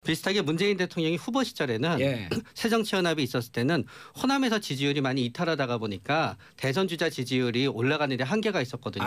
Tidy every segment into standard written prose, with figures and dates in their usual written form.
비슷하게 문재인 대통령이 후보 시절에는 예. 새정치연합이 있었을 때는 호남에서 지지율이 많이 이탈하다가 보니까 대선 주자 지지율이 올라가는 데 한계가 있었거든요.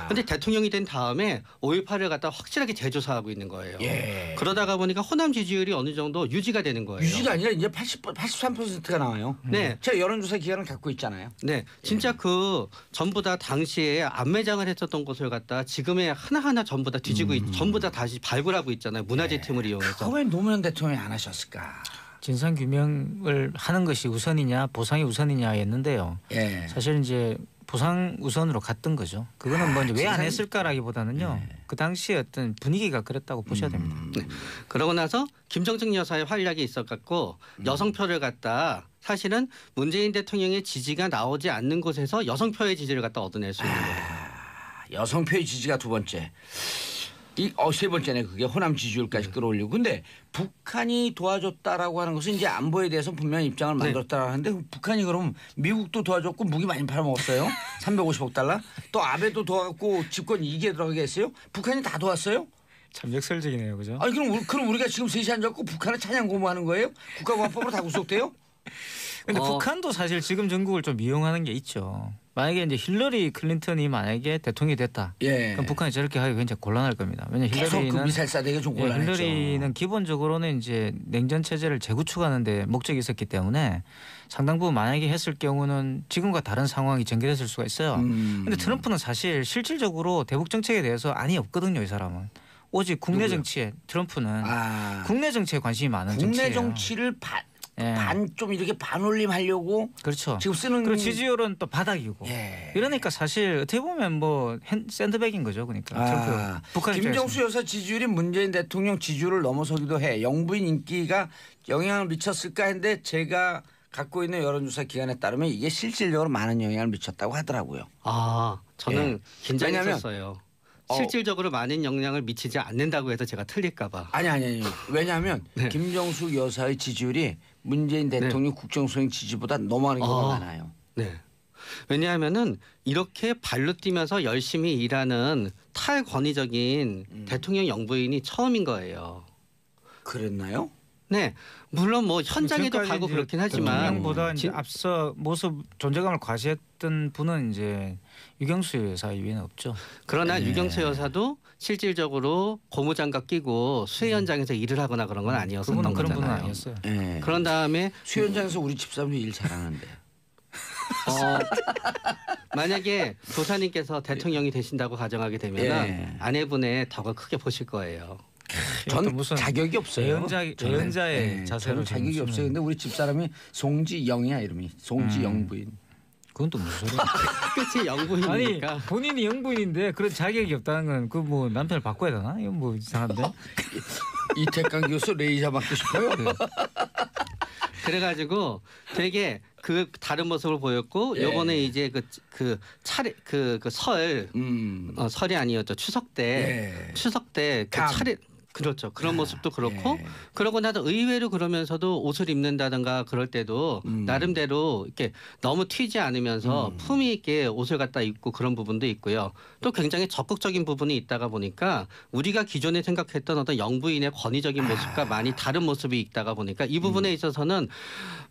그런데 대통령이 된 다음에 5.18을 갖다 확실하게 재조사하고 있는 거예요. 예. 그러다가 보니까 호남 지지율이 어느 정도 유지가 되는 거예요. 유지가 아니라 이제 83%가 나와요. 네. 제가 여론조사 기간을 갖고 있잖아요. 네, 진짜 그 전부 다 당시에 안매장을 했었던 곳을 갖다 지금의 하나하나 전부 다 뒤지고 전부 다 다시 발굴하고 있잖아요. 문화재 틈을 이용해서. 왜 노무현 대통령이 안 하셨을까? 진상 규명을 하는 것이 우선이냐 보상이 우선이냐였는데요. 예. 사실 이제 보상 우선으로 갔던 거죠. 그거는 뭐 왜 안 했을까라기보다는요. 그 당시에 어떤 분위기가 그랬다고 보셔야 됩니다. 네. 그러고 나서 김정숙 여사의 활약이 있어갖고 여성표를 갖다 사실은 문재인 대통령의 지지가 나오지 않는 곳에서 여성표의 지지를 갖다 얻어낼 수 있는 거예요. 여성표의 지지가 두 번째. 세 번째네 그게 호남 지지율까지 끌어올리고. 근데 북한이 도와줬다라고 하는 것은 이제 안보에 대해서 분명히 입장을 만들었다라고 하는데 북한이 그럼 미국도 도와줬고 무기 많이 팔아먹었어요. 350억 달러. 또 아베도 도와갖고 집권 2기에 들어가게 했어요. 북한이 다 도왔어요. 참 역설적이네요, 그죠? 아니 그럼 우리가 지금 셋이 앉았고 북한을 찬양 고무하는 거예요? 국가보안법으로 다 구속돼요? 근데 북한도 사실 지금 정국을 좀 이용하는 게 있죠. 만약에 이제 힐러리 클린턴이 만약에 대통령이 됐다. 예. 그럼 북한이 저렇게 하기 굉장히 곤란할 겁니다. 왜냐 계속 그 미사일 쏴대기가 좀 곤란했죠. 힐러리는 기본적으로는 이제 냉전 체제를 재구축하는 데 목적이 있었기 때문에 상당 부분 만약에 했을 경우는 지금과 다른 상황이 전개됐을 수가 있어요. 그런데 트럼프는 사실 실질적으로 대북 정책에 대해서 안이 없거든요, 이 사람은. 오직 국내 정치에 트럼프는 국내 정치에 관심이 많은 국내 정치예요. 정치를 좀 이렇게 반올림하려고 그렇죠. 지금 쓰는 그리고 지지율은 또 바닥이고. 예. 이러니까 사실 어떻게 보면 뭐 샌드백인 거죠, 그러니까. 북한 김정수 여사 지지율이 문재인 대통령 지지율을 넘어서기도 해. 영부인 인기가 영향을 미쳤을까 했는데 제가 갖고 있는 여론조사 기관에 따르면 이게 실질적으로 많은 영향을 미쳤다고 하더라고요. 저는 긴장했었어요. 실질적으로 많은 영향을 미치지 않는다고 해서 제가 틀릴까 봐. 아니. 왜냐하면 네. 김정숙 여사의 지지율이 문재인 대통령 국정수행 지지보다 너무 많은 경우가 많아요. 네. 왜냐하면은 이렇게 발로 뛰면서 열심히 일하는 탈권위적인 대통령 영부인이 처음인 거예요. 그랬나요? 네. 물론 뭐 현장에도 가고 그렇긴 하지만 대통령보다 이제 앞서 모습 존재감을 과시했던 분은 이제 유경수 여사 이외에는 없죠. 그러나 유경수 여사도 실질적으로 고무장갑 끼고 수해 현장에서 일을 하거나 그런 건 아니었었던 거잖아요. 그런 분은 아니었어요. 네. 그런 다음에 수해 현장에서 우리 집사람도 일 잘하는데. 만약에 도사님께서 대통령이 되신다고 가정하게 되면 아내분의 덕을 크게 보실 거예요. 전 자격이 없어요. 예언자의 자세로 저는 자격이 없어요. 근데 우리 집사람이 송지영이야 이름이. 송지영 부인. 그건 또 무슨 소리야? 끝이 영부인이니까. 아니 본인이 영부인인데 그런 자격이 없다는 건 그 뭐 남편을 바꿔야 되나? 이건 뭐 이상한데. 이태강 교수 레이저 맞고 싶어요. 그래가지고 되게 그 다른 모습을 보였고 요번에 이제 그 차례 설 설이 아니었죠. 추석 때 그 차례 그렇죠. 그런 모습도 그렇고 그러고 나서 의외로 그러면서도 옷을 입는다든가 그럴 때도 나름대로 이렇게 너무 튀지 않으면서 품위 있게 옷을 갖다 입고 그런 부분도 있고요. 또 굉장히 적극적인 부분이 있다가 보니까 우리가 기존에 생각했던 어떤 영부인의 권위적인 모습과 많이 다른 모습이 있다가 보니까 이 부분에 있어서는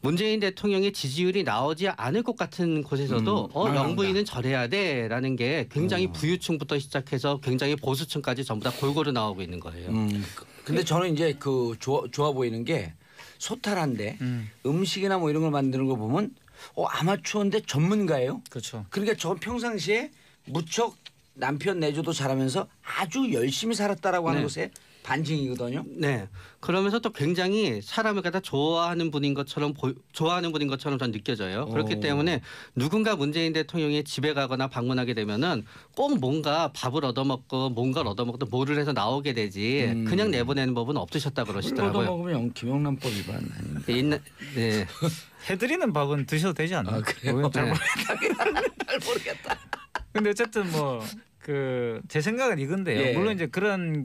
문재인 대통령의 지지율이 나오지 않을 것 같은 곳에서도 영부인은 저래야 돼라는 게 굉장히 부유층부터 시작해서 굉장히 보수층까지 전부 다 골고루 나오고 있는 거예요. 근데 저는 이제 그 좋아 보이는 게 소탈한데 음식이나 뭐 이런 걸 만드는 거 보면 아마추어인데 전문가예요. 그렇죠. 그러니까 저 평상시에 무척 남편 내조도 잘하면서 아주 열심히 살았다라고 하는 것에 반증이거든요. 네. 그러면서 또 굉장히 사람을 갖다 좋아하는 분인 것처럼 전 느껴져요. 그렇기 때문에 누군가 문재인 대통령의 집에 가거나 방문하게 되면은 꼭 뭔가 밥을 얻어먹고 뭔가를 얻어먹고 뭐를 해서 나오게 되지 그냥 내보내는 법은 없으셨다 그러시더라고요. 얻어먹으면 김영란법 위반 아닙니까? 네. 해드리는 밥은 드셔도 되지 않나요? 그래요? 잘 모르겠다. 근데 어쨌든 뭐 제 생각은 이건데요. 물론 이제 그런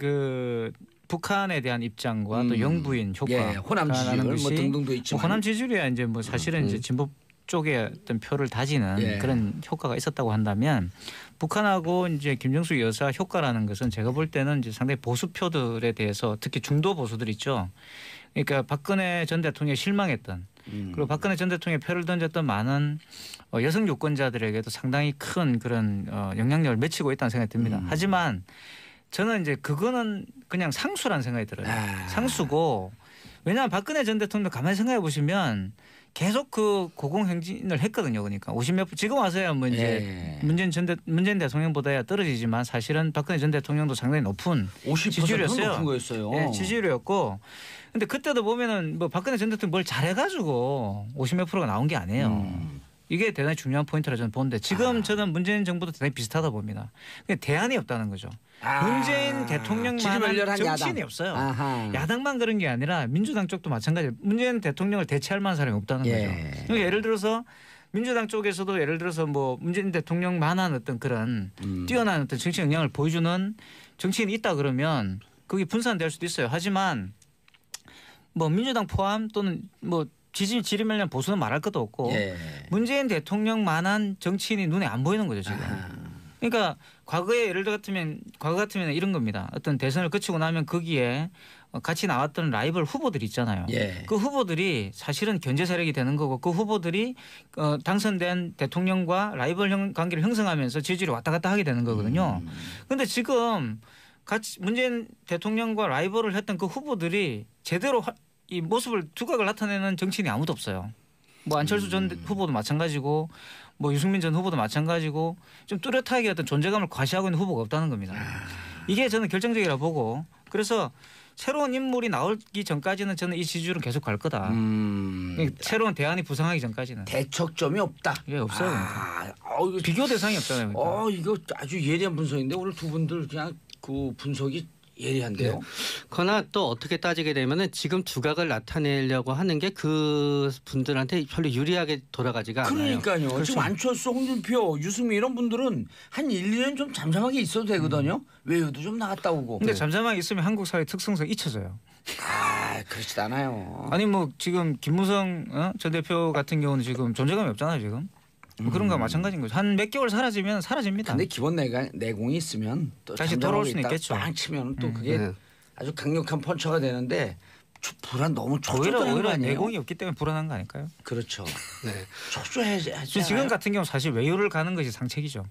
북한에 대한 입장과 또 영부인 효과, 호남 지지율 뭐 등등도 있지만 호남 지지율이야 이제 뭐 사실은 이제 진보 쪽에 어떤 표를 다지는 그런 효과가 있었다고 한다면 북한하고 이제 김정숙 여사 효과라는 것은 제가 볼 때는 이제 상당히 보수표들에 대해서 특히 중도 보수들 있죠. 그러니까 박근혜 전 대통령에 실망했던 그리고 박근혜 전 대통령에 표를 던졌던 많은 여성 유권자들에게도 상당히 큰 그런 영향력을 미치고 있다는 생각이 듭니다. 하지만 저는 이제 그거는 그냥 상수라는 생각이 들어요. 상수고 왜냐하면 박근혜 전 대통령 가만히 생각해 보시면 계속 그 고공행진을 했거든요. 그러니까 50몇 지금 와서야 뭐 이제 문재인 대통령보다야 떨어지지만 사실은 박근혜 전 대통령도 상당히 높은 50% 지지율이었어요. 높은 거였어요. 네, 지지율이었고, 근데 그때도 보면은 뭐 박근혜 전 대통령 뭘 잘해가지고 50몇 프로가 나온 게 아니에요. 이게 대단히 중요한 포인트라 저는 보는데 지금 저는 문재인 정부도 대단히 비슷하다 봅니다. 대안이 없다는 거죠. 문재인 대통령만한 정치인이 없어요. 야당만 그런 게 아니라 민주당 쪽도 마찬가지예요. 문재인 대통령을 대체할 만한 사람이 없다는 거죠. 그러니까 예를 들어서 민주당 쪽에서도 예를 들어서 뭐 문재인 대통령만한 어떤 그런 뛰어난 어떤 정치 역량을 보여주는 정치인이 있다 그러면 그게 분산될 수도 있어요. 하지만 뭐 민주당 포함 또는 뭐 지지면량 보수는 말할 것도 없고 문재인 대통령만한 정치인이 눈에 안 보이는 거죠 지금. 그러니까 과거에 예를 들어 과거 같으면 이런 겁니다. 어떤 대선을 거치고 나면 거기에 같이 나왔던 라이벌 후보들이 있잖아요. 그 후보들이 사실은 견제 세력이 되는 거고 그 후보들이 당선된 대통령과 라이벌 관계를 형성하면서 지지율이 왔다 갔다 하게 되는 거거든요. 그런데 지금 같이 문재인 대통령과 라이벌을 했던 그 후보들이 제대로 이 모습을 두각을 나타내는 정치인이 아무도 없어요. 뭐 안철수 전 후보도 마찬가지고 뭐 유승민 전 후보도 마찬가지고 좀 뚜렷하게 어떤 존재감을 과시하고 있는 후보가 없다는 겁니다. 이게 저는 결정적이라 보고 그래서 새로운 인물이 나오기 전까지는 저는 이 지지율은 계속 갈 거다. 새로운 대안이 부상하기 전까지는. 대척점이 없다. 예, 없어요. 그러니까. 비교 대상이 없잖아요. 그러니까. 이거 아주 예리한 분석인데 오늘 두 분들 그냥 그 분석이 예리한데요. 그러나 또 어떻게 따지게 되면은 지금 두각을 나타내려고 하는 게 그 분들한테 별로 유리하게 돌아가지가 않아요. 그러니까요. 그렇죠. 지금 안철수, 홍준표, 유승민 이런 분들은 한 1, 2년 좀 잠잠하게 있어도 되거든요. 외유도 좀 나갔다 오고. 근데 잠잠하게 있으면 한국 사회 특성상 잊혀져요. 그렇지 않아요. 아니 뭐 지금 김무성 전 대표 같은 경우는 지금 존재감이 없잖아요 지금. 뭐 그런 거 마찬가지인 거죠. 한 몇 개월 사라지면 사라집니다. 근데 기본 내공이 있으면 또 다시 돌아올 수는 있겠죠. 빵 치면 또 그게 아주 강력한 펀처가 되는데 너무 초조한 거 아니에요? 내공이 없기 때문에 불안한 거 아닐까요? 그렇죠. 초조해야지. 지금 같은 경우 사실 외유를 가는 것이 상책이죠.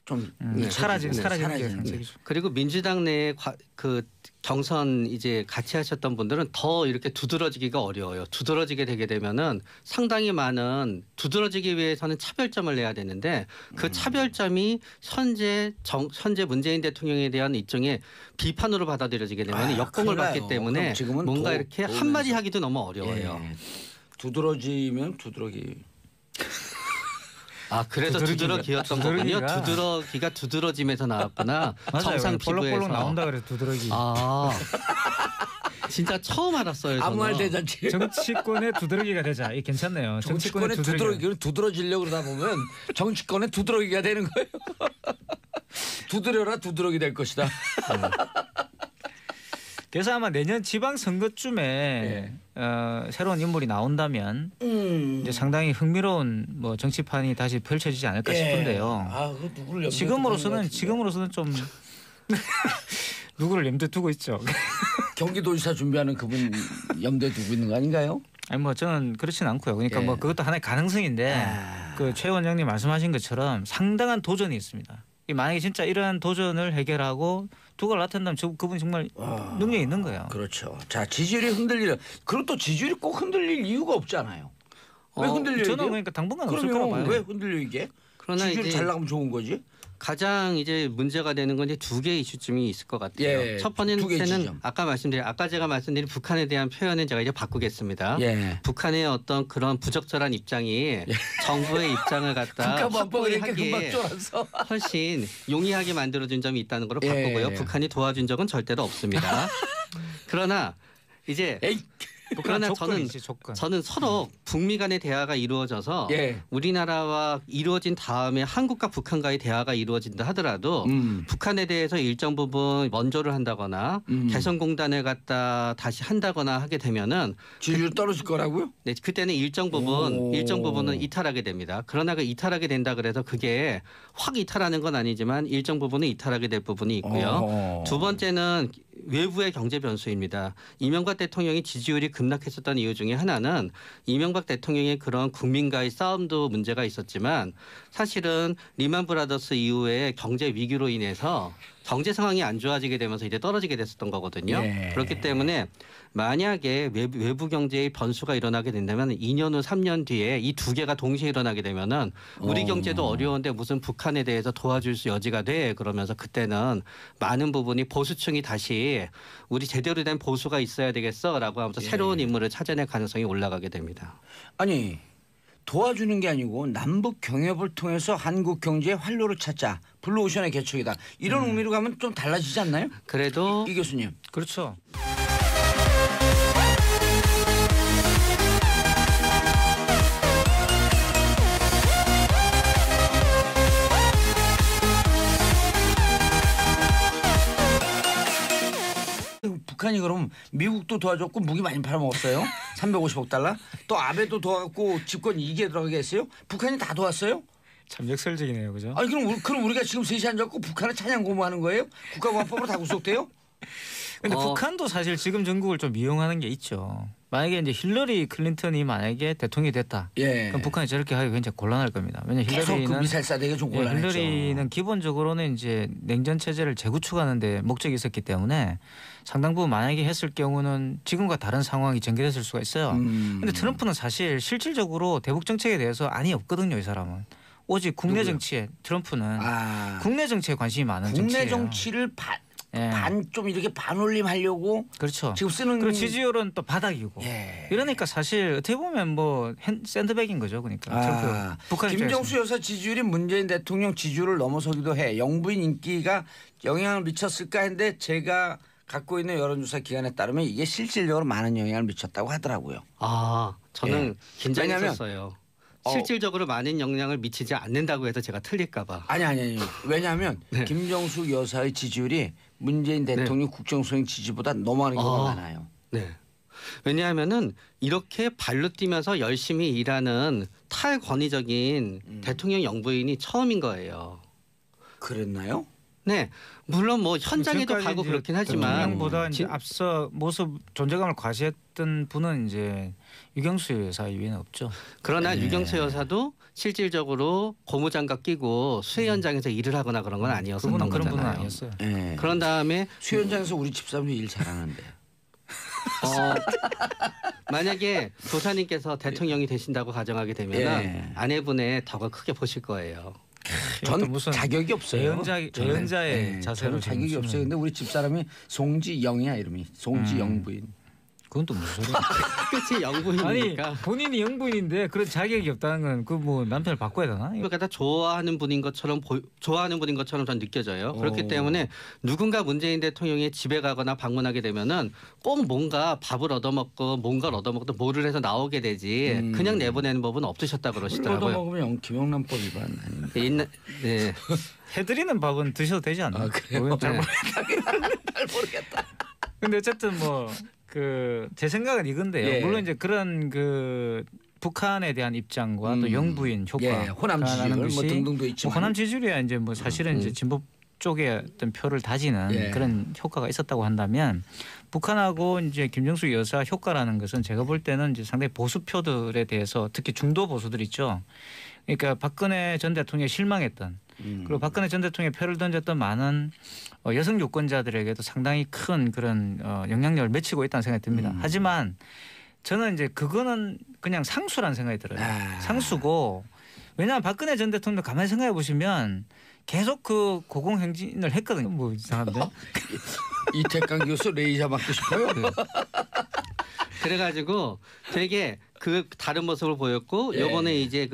좀 사라지는 게 상책이죠. 그리고 민주당 내에 그 경선 이제 같이 하셨던 분들은 더 이렇게 두드러지기가 어려워요. 두드러지게 되게 되면은 상당히 많은 두드러지기 위해서는 차별점을 내야 되는데 그 차별점이 현재 문재인 대통령에 대한 일종의 비판으로 받아들여지게 되면 역공을 받기 때문에 뭔가 이렇게 한마디 하기도 너무 어려워요. 두드러지면 두드러기. 그래서 두드러기였던 거군요. 두드러기가 두드러짐에서 나왔구나. 정상 피부에서. 볼록볼록 나온다 그래서 두드러기. 진짜 처음 알았어요. 아무 말 대잔치. 정치권의 두드러기가 되자. 이게 괜찮네요. 정치권의 두드러기를 두드러지려고 그러다 보면 정치권의 두드러기가 되는 거예요. 두드려라 두드러기 될 것이다. 그래서 아마 내년 지방선거쯤에 새로운 인물이 나온다면 이제 상당히 흥미로운 뭐 정치판이 다시 펼쳐지지 않을까 싶은데요. 누구를 지금으로서는 좀 누구를 염두에 두고 있죠. 경기도지사 준비하는 그분 염두에 두고 있는 거 아닌가요? 아니 뭐 저는 그렇진 않고요. 그러니까 뭐 그것도 하나의 가능성인데 그 최 원장님 말씀하신 것처럼 상당한 도전이 있습니다. 만약에 진짜 이러한 도전을 해결하고 두각을 나타낸다면 그분이 정말 능력이 있는 거예요. 그렇죠. 자, 지지율이 흔들리려. 그리고 또 지지율이 꼭 흔들릴 이유가 없잖아요. 왜 흔들려요? 저는 그러니까 당분간 없을 거라고 봐요. 왜 흔들려 이게? 그러나 지지율이 잘 나가면 좋은 거지. 가장 이제 문제가 되는 건 이제 두 개의 이슈쯤이 있을 것 같아요. 첫 번째는 아까 제가 말씀드린 북한에 대한 표현은 제가 이제 바꾸겠습니다. 북한의 어떤 그런 부적절한 입장이 정부의 입장을 갖다 확고히 하기에 훨씬 용이하게 만들어준 점이 있다는 걸로 바꾸고요. 북한이 도와준 적은 절대로 없습니다. 그러나 이제 그러나 조건. 저는 서로 북미 간의 대화가 이루어져서 우리나라와 이루어진 다음에 한국과 북한과의 대화가 이루어진다 하더라도 북한에 대해서 일정 부분 원조를 한다거나 개성공단을 갖다 다시 한다거나 하게 되면은 지지율 떨어질 거라고요? 네, 그때는 일정 부분은 이탈하게 됩니다. 그러나 그 이탈하게 된다 그래서 그게 확 이탈하는 건 아니지만 일정 부분은 이탈하게 될 부분이 있고요. 두 번째는 외부의 경제 변수입니다. 이명박 대통령이 지지율이 급락했었던 이유 중에 하나는 이명박 대통령의 그런 국민과의 싸움도 문제가 있었지만 사실은 리만 브라더스 이후에 경제 위기로 인해서 경제 상황이 안 좋아지게 되면서 이제 떨어지게 됐었던 거거든요. 그렇기 때문에 만약에 외부 경제의 변수가 일어나게 된다면 2년 후 3년 뒤에 이 두 개가 동시에 일어나게 되면은 우리 경제도 어려운데 무슨 북한에 대해서 도와줄 수 여지가 돼 그러면서 그때는 많은 부분이 보수층이 다시 우리 제대로 된 보수가 있어야 되겠어라고 하면서 새로운 인물을 찾아낼 가능성이 올라가게 됩니다. 아니 도와주는 게 아니고 남북 경협을 통해서 한국 경제의 활로를 찾자. 블루오션의 개척이다. 이런 의미로 가면 좀 달라지지 않나요? 그래도 이 교수님. 그렇죠. 북한이 그럼 미국도 도와줬고 무기 많이 팔아먹었어요. 350억 달러. 또 아베도 도와갖고 집권 2개 들어가게 했어요. 북한이 다 도왔어요? 참 역설적이네요, 그죠? 아니 그럼 우리가 지금 셋이 앉았고 북한을 찬양 고무하는 거예요? 국가보안법으로 다 구속돼요? 근데 북한도 사실 지금 전국을 좀 이용하는 게 있죠. 만약에 이제 힐러리 클린턴이 만약에 대통령이 됐다. 그럼 북한이 저렇게 하기 굉장히 곤란할 겁니다. 왜냐하면 힐러리는 그 미사일 쏴대기가 좀 곤란했죠. 힐러리는 기본적으로는 이제 냉전 체제를 재구축하는데 목적이 있었기 때문에 상당 부분 만약에 했을 경우는 지금과 다른 상황이 전개됐을 수가 있어요. 근데 트럼프는 사실 실질적으로 대북 정책에 대해서 안이 없거든요, 이 사람은. 오직 국내 정치에 트럼프는 국내 정치에 관심이 많은 정치예요. 국내 정치를 좀 이렇게 반올림하려고 그렇죠. 지금 쓰는 그리고 지지율은 또 바닥이고 이러니까 사실 어떻게 보면 뭐 샌드백인 거죠, 그러니까. 김정수 여사 지지율이 문재인 대통령 지지율을 넘어서기도 해. 영부인 인기가 영향을 미쳤을까 했는데 제가 갖고 있는 여론조사 기관에 따르면 이게 실질적으로 많은 영향을 미쳤다고 하더라고요. 저는 긴장했었어요. 실질적으로 많은 영향을 미치지 않는다고 해서 제가 틀릴까 봐. 아니. 왜냐하면 김정숙 여사의 지지율이 문재인 대통령 국정수행 지지보다 넘어가는 경우가 많아요. 네. 왜냐하면은 이렇게 발로 뛰면서 열심히 일하는 탈권위적인 대통령 영부인이 처음인 거예요. 그랬나요? 네, 물론 뭐 현장에도 가고 그렇긴 하지만 대통령보다 이제 앞서 모습 존재감을 과시했던 분은 이제 유경수 여사 이외에는 없죠. 그러나 유경수 여사도 실질적으로 고무장갑 끼고 수해 현장에서 일을 하거나 그런 건 아니었었던 거잖아요. 그런 분은 아니었어요. 그런 다음에 수해 현장에서 우리 집사람이 일 잘하는데. 만약에 도사님께서 대통령이 되신다고 가정하게 되면 아내분의 덕을 크게 보실 거예요. 전 무슨 자격이 없어요. 예언자의 자세로 자격이 없어요. 근데 우리 집사람이 송지영이야 이름이. 송지영 부인. 그건 또 무슨 소리야? 그치 영부인이니까. 아니 본인이 영부인인데 그런 자격이 없다는 건 그 뭐 남편을 바꿔야 되나? 그러니까 다 좋아하는 분인 것처럼 전 느껴져요. 그렇기 때문에 누군가 문재인 대통령의 집에 가거나 방문하게 되면은 꼭 뭔가 밥을 얻어먹고 뭔가를 얻어먹고 뭐를 해서 나오게 되지 그냥 내보내는 법은 없으셨다 그러시더라고요. 얻어먹으면 김영란법 위반 아닌가? 네. 해드리는 밥은 드셔도 되지 않나? 그래요? 잘 모르겠다. 근데 어쨌든 뭐. 제 생각은 이건데요. 물론 이제 그런 북한에 대한 입장과 또 영부인 효과, 호남 지지율 뭐 등등도 있지만 호남 지지율이야 이제 뭐 사실은 이제 진보 쪽에 어떤 표를 다지는 그런 효과가 있었다고 한다면 북한하고 이제 김정숙 여사 효과라는 것은 제가 볼 때는 이제 상당히 보수표들에 대해서 특히 중도 보수들 있죠. 그러니까 박근혜 전 대통령이 실망했던 그리고 박근혜 전 대통령의 표를 던졌던 많은 여성 유권자들에게도 상당히 큰 그런 영향력을 미치고 있다는 생각이 듭니다. 하지만 저는 이제 그거는 그냥 상수라는 생각이 들어요. 상수고 왜냐하면 박근혜 전 대통령 가만히 생각해 보시면 계속 그 고공행진을 했거든요. 뭐 이상한데? 이태강 교수 레이저 맞고 싶어요? 그래가지고 되게 다른 모습을 보였고 요번에 이제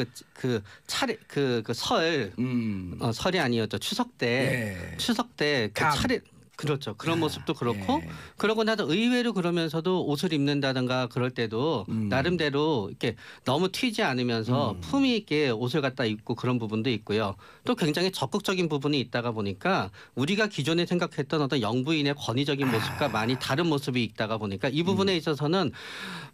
설이 아니었죠. 추석 때 그렇죠. 그런 모습도 그렇고 그러고 나서 의외로 그러면서도 옷을 입는다든가 그럴 때도 나름대로 이렇게 너무 튀지 않으면서 품위 있게 옷을 갖다 입고 그런 부분도 있고요. 또 굉장히 적극적인 부분이 있다가 보니까 우리가 기존에 생각했던 어떤 영부인의 권위적인 모습과 많이 다른 모습이 있다가 보니까 이 부분에 있어서는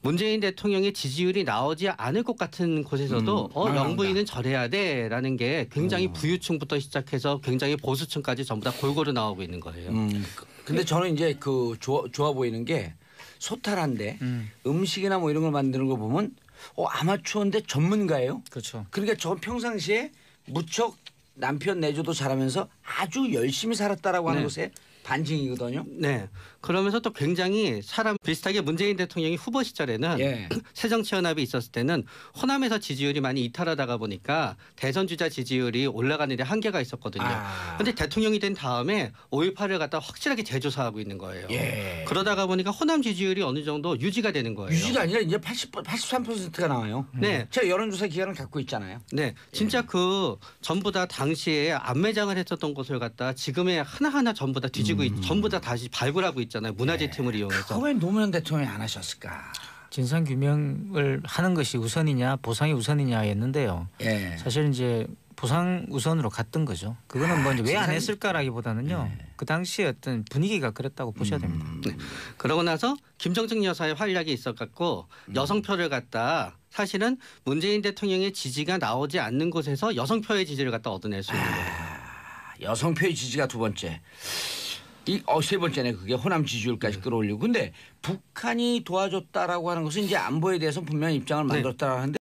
문재인 대통령의 지지율이 나오지 않을 것 같은 곳에서도 영부인은 저래야 돼라는 게 굉장히 부유층부터 시작해서 굉장히 보수층까지 전부 다 골고루 나오고 있는 거예요. 근데 저는 이제 그 좋아 보이는 게 소탈한데 음식이나 뭐 이런 걸 만드는 거 보면 아마추어인데 전문가예요. 그렇죠. 그러니까 저 평상시에 무척 남편 내조도 잘하면서 아주 열심히 살았다라고 하는 것에 반증이거든요. 네. 그러면서 또 굉장히 사람 비슷하게 문재인 대통령이 후보 시절에는 새정치연합이 있었을 때는 호남에서 지지율이 많이 이탈하다가 보니까 대선 주자 지지율이 올라가는 데 한계가 있었거든요. 그런데 대통령이 된 다음에 5.18을 갖다 확실하게 재조사하고 있는 거예요. 그러다가 보니까 호남 지지율이 어느 정도 유지가 되는 거예요. 유지가 아니라 이제 83%가 나와요. 네. 제가 여론조사 기간을 갖고 있잖아요. 네. 진짜 그 전부 다 당시에 안매장을 했었던 곳을 갖다 지금의 하나하나 전부 다 뒤지고 전부 다 다시 발굴하고 있잖아요. 문화재 틈을 이용해서. 왜 노무현 대통령이 안 하셨을까? 진상 규명을 하는 것이 우선이냐 보상이 우선이냐였는데요. 사실 이제 보상 우선으로 갔던 거죠. 그거는 뭐 왜 안 했을까라기보다는요. 그 당시에 어떤 분위기가 그랬다고 보셔야 됩니다. 그러고 나서 김정숙 여사의 활약이 있어갖고 여성표를 갖다 사실은 문재인 대통령의 지지가 나오지 않는 곳에서 여성표의 지지를 갖다 얻어낼 수 있는 거예요. 여성표의 지지가 두 번째. 세 번째네 그게 호남 지지율까지 끌어올리고. 근데 북한이 도와줬다라고 하는 것은 이제 안보에 대해서 분명히 입장을 만들었다라고 하는데